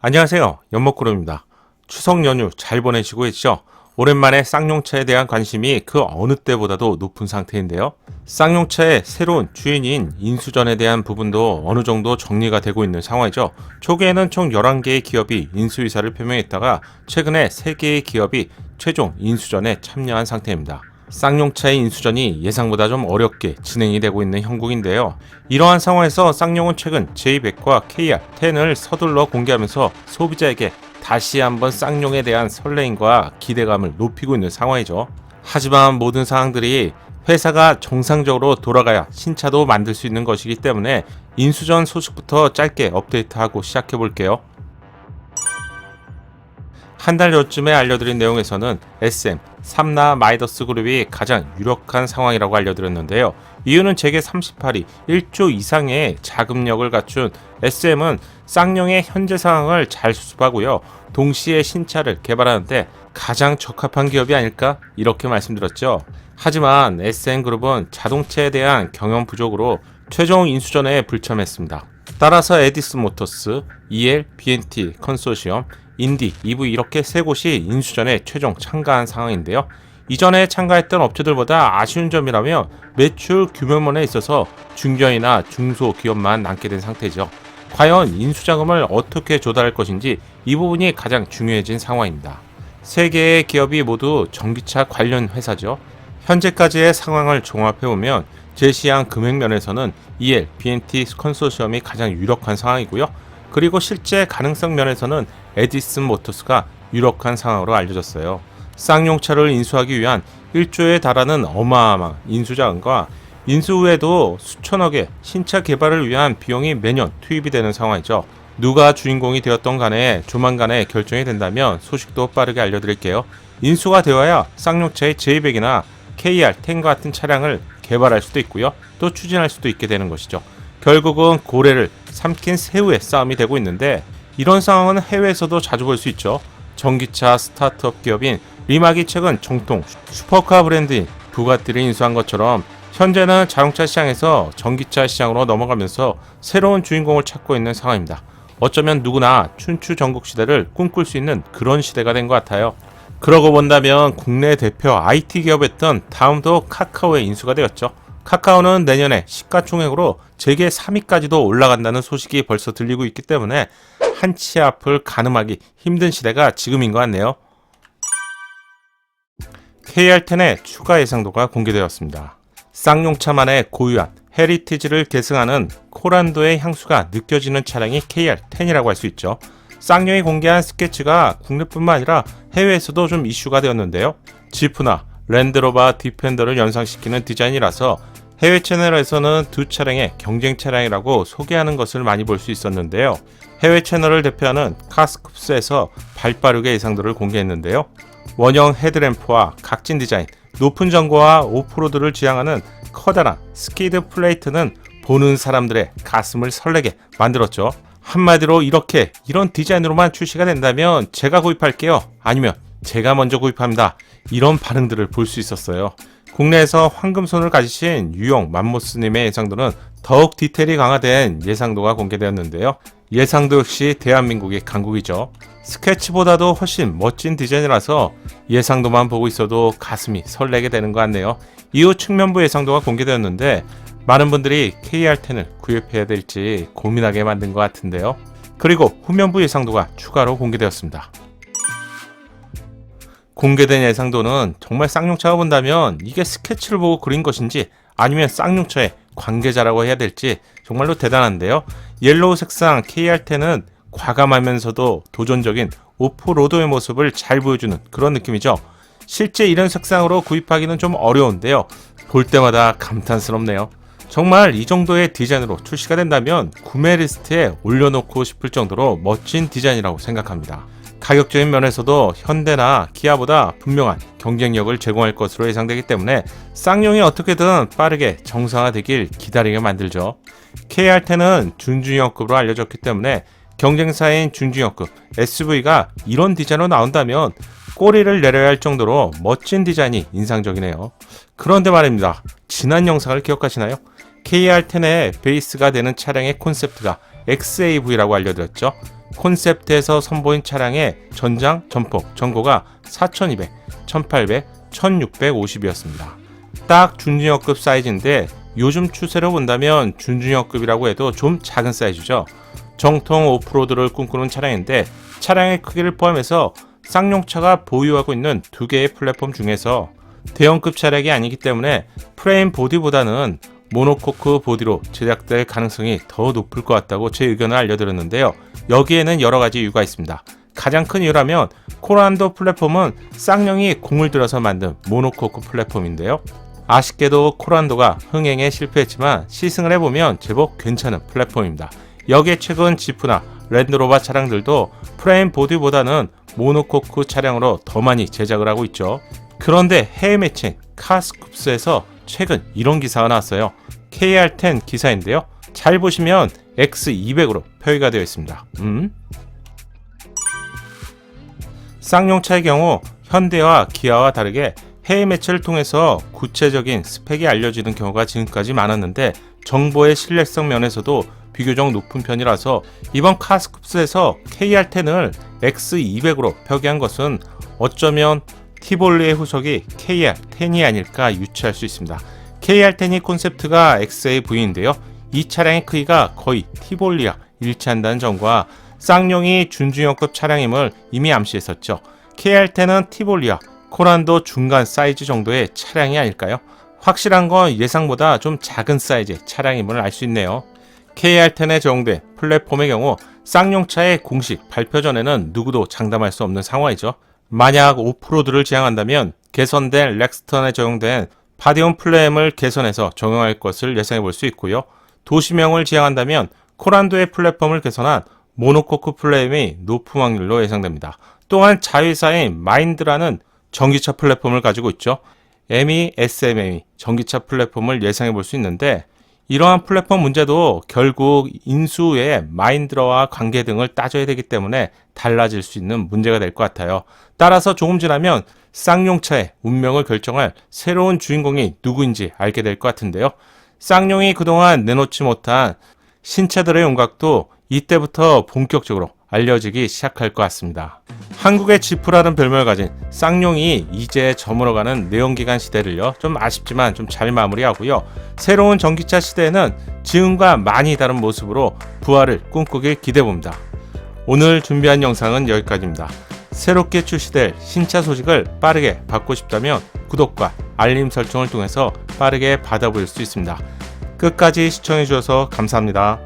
안녕하세요. 연목구름입니다. 추석 연휴 잘 보내시고 계시죠? 오랜만에 쌍용차에 대한 관심이 그 어느 때보다도 높은 상태인데요. 쌍용차의 새로운 주인인 인수전에 대한 부분도 어느 정도 정리가 되고 있는 상황이죠. 초기에는 총 11개의 기업이 인수 의사를 표명했다가 최근에 3개의 기업이 최종 인수전에 참여한 상태입니다. 쌍용차의 인수전이 예상보다 좀 어렵게 진행이 되고 있는 형국인데요. 이러한 상황에서 쌍용은 최근 J100과 KR10을 서둘러 공개하면서 소비자에게 다시 한번 쌍용에 대한 설레임과 기대감을 높이고 있는 상황이죠. 하지만 모든 사항들이 회사가 정상적으로 돌아가야 신차도 만들 수 있는 것이기 때문에 인수전 소식부터 짧게 업데이트하고 시작해 볼게요. 한 달 전쯤에 알려드린 내용에서는 SM, 삼나 마이더스 그룹이 가장 유력한 상황이라고 알려드렸는데요. 이유는 재계 38위 1조 이상의 자금력을 갖춘 SM은 쌍용의 현재 상황을 잘 수습하고요. 동시에 신차를 개발하는데 가장 적합한 기업이 아닐까? 이렇게 말씀드렸죠. 하지만 SM그룹은 자동차에 대한 경영 부족으로 최종 인수전에 불참했습니다. 따라서 에디슨 모터스, EL, B&T 컨소시엄, 인디, EV 이렇게 세 곳이 인수전에 최종 참가한 상황인데요. 이전에 참가했던 업체들보다 아쉬운 점이라면 매출 규모면에 있어서 중견이나 중소기업만 남게 된 상태죠. 과연 인수자금을 어떻게 조달할 것인지 이 부분이 가장 중요해진 상황입니다. 세 개의 기업이 모두 전기차 관련 회사죠. 현재까지의 상황을 종합해보면 제시한 금액면에서는 EL, B&T 컨소시엄이 가장 유력한 상황이고요. 그리고 실제 가능성 면에서는 에디슨 모터스가 유력한 상황으로 알려졌어요. 쌍용차를 인수하기 위한 1조에 달하는 어마어마한 인수자금과 인수 후에도 수천억의 신차 개발을 위한 비용이 매년 투입이 되는 상황이죠. 누가 주인공이 되었던 간에 조만간에 결정이 된다면 소식도 빠르게 알려드릴게요. 인수가 되어야 쌍용차의 J100이나 KR10 같은 차량을 개발할 수도 있고요. 또 추진할 수도 있게 되는 것이죠. 결국은 고래를 삼킨 새우의 싸움이 되고 있는데 이런 상황은 해외에서도 자주 볼 수 있죠. 전기차 스타트업 기업인 리막이 최근 정통 슈퍼카 브랜드인 부가티를 인수한 것처럼 현재는 자동차 시장에서 전기차 시장으로 넘어가면서 새로운 주인공을 찾고 있는 상황입니다. 어쩌면 누구나 춘추 전국 시대를 꿈꿀 수 있는 그런 시대가 된 것 같아요. 그러고 본다면 국내 대표 IT 기업이었던 다음도 카카오의 인수가 되었죠. 카카오는 내년에 시가총액으로 재계 3위까지도 올라간다는 소식이 벌써 들리고 있기 때문에 한 치 앞을 가늠하기 힘든 시대가 지금인 것 같네요. KR10의 추가 예상도가 공개되었습니다. 쌍용차만의 고유한 헤리티지를 계승하는 코란도의 향수가 느껴지는 차량이 KR10이라고 할 수 있죠. 쌍용이 공개한 스케치가 국내뿐만 아니라 해외에서도 좀 이슈가 되었는데요. 지프나 랜드로버 디펜더를 연상시키는 디자인이라서 해외 채널에서는 두 차량의 경쟁 차량이라고 소개하는 것을 많이 볼 수 있었는데요. 해외 채널을 대표하는 카스쿱스에서 발빠르게 예상도를 공개했는데요. 원형 헤드램프와 각진 디자인, 높은 전고와 오프로드를 지향하는 커다란 스키드 플레이트는 보는 사람들의 가슴을 설레게 만들었죠. 한마디로 이런 디자인으로만 출시가 된다면 제가 구입할게요. 아니면 제가 먼저 구입합니다. 이런 반응들을 볼 수 있었어요. 국내에서 황금손을 가지신 유영 맘모스님의 예상도는 더욱 디테일이 강화된 예상도가 공개되었는데요. 예상도 역시 대한민국의 강국이죠. 스케치보다도 훨씬 멋진 디자인이라서 예상도만 보고 있어도 가슴이 설레게 되는 것 같네요. 이후 측면부 예상도가 공개되었는데 많은 분들이 KR10을 구입해야 될지 고민하게 만든 것 같은데요. 그리고 후면부 예상도가 추가로 공개되었습니다. 공개된 예상도는 정말 쌍용차가 본다면 이게 스케치를 보고 그린 것인지 아니면 쌍용차의 관계자라고 해야 될지 정말로 대단한데요. 옐로우 색상 KR10은 과감하면서도 도전적인 오프로드의 모습을 잘 보여주는 그런 느낌이죠. 실제 이런 색상으로 구입하기는 좀 어려운데요. 볼 때마다 감탄스럽네요. 정말 이 정도의 디자인으로 출시가 된다면 구매 리스트에 올려놓고 싶을 정도로 멋진 디자인이라고 생각합니다. 가격적인 면에서도 현대나 기아보다 분명한 경쟁력을 제공할 것으로 예상되기 때문에 쌍용이 어떻게든 빠르게 정상화되길 기다리게 만들죠. KR10은 준중형급으로 알려졌기 때문에 경쟁사인 준중형급 SUV가 이런 디자인으로 나온다면 꼬리를 내려야 할 정도로 멋진 디자인이 인상적이네요. 그런데 말입니다. 지난 영상을 기억하시나요? KR10의 베이스가 되는 차량의 콘셉트가 XAV라고 알려드렸죠. 콘셉트에서 선보인 차량의 전장, 전폭, 전고가 4200, 1800, 1650이었습니다. 딱 준중형급 사이즈인데 요즘 추세로 본다면 준중형급이라고 해도 좀 작은 사이즈죠. 정통 오프로드를 꿈꾸는 차량인데 차량의 크기를 포함해서 쌍용차가 보유하고 있는 두 개의 플랫폼 중에서 대형급 차량이 아니기 때문에 프레임 보디보다는 모노코크 보디로 제작될 가능성이 더 높을 것 같다고 제 의견을 알려드렸는데요. 여기에는 여러 가지 이유가 있습니다. 가장 큰 이유라면 코란도 플랫폼은 쌍용이 공을 들여서 만든 모노코크 플랫폼인데요. 아쉽게도 코란도가 흥행에 실패했지만 시승을 해보면 제법 괜찮은 플랫폼입니다. 여기에 최근 지프나 랜드로버 차량들도 프레임 보디보다는 모노코크 차량으로 더 많이 제작을 하고 있죠. 그런데 해외 매체인 카스쿱스에서 최근 이런 기사가 나왔어요. KR10 기사인데요. 잘 보시면 X200으로 표기가 되어 있습니다. 쌍용차의 경우 현대와 기아와 다르게 해외 매체를 통해서 구체적인 스펙이 알려지는 경우가 지금까지 많았는데 정보의 신뢰성 면에서도 비교적 높은 편이라서 이번 카스쿱스에서 KR10을 X200으로 표기한 것은 어쩌면 티볼리의 후속이 KR10이 아닐까 유추할 수 있습니다. KR10이 콘셉트가 XAV인데요. 이 차량의 크기가 거의 티볼리와 일치한다는 점과 쌍용이 준중형급 차량임을 이미 암시했었죠. KR10은 티볼리와 코란도 중간 사이즈 정도의 차량이 아닐까요? 확실한 건 예상보다 좀 작은 사이즈의 차량임을 알 수 있네요. KR10에 적용된 플랫폼의 경우 쌍용차의 공식 발표 전에는 누구도 장담할 수 없는 상황이죠. 만약 오프로드를 지향한다면 개선된 렉스턴에 적용된 파디온 플레임을 개선해서 적용할 것을 예상해 볼 수 있고요. 도시명을 지향한다면 코란도의 플랫폼을 개선한 모노코크 플레임이 높은 확률로 예상됩니다. 또한 자회사인 마인드라는 전기차 플랫폼을 가지고 있죠. SMM이 전기차 플랫폼을 예상해 볼 수 있는데 이러한 플랫폼 문제도 결국 인수의 마인드라와 관계 등을 따져야 되기 때문에 달라질 수 있는 문제가 될 것 같아요. 따라서 조금 지나면 쌍용차의 운명을 결정할 새로운 주인공이 누구인지 알게 될 것 같은데요. 쌍용이 그동안 내놓지 못한 신차들의 윤곽도 이때부터 본격적으로 알려지기 시작할 것 같습니다. 한국의 지프라는 별명을 가진 쌍용이 이제 저물어가는 내연기관 시대를요, 좀 아쉽지만 좀 잘 마무리하고요. 새로운 전기차 시대에는 지금과 많이 다른 모습으로 부활을 꿈꾸길 기대해봅니다. 오늘 준비한 영상은 여기까지입니다. 새롭게 출시될 신차 소식을 빠르게 받고 싶다면 구독과 알림 설정을 통해서 빠르게 받아볼 수 있습니다. 끝까지 시청해주셔서 감사합니다.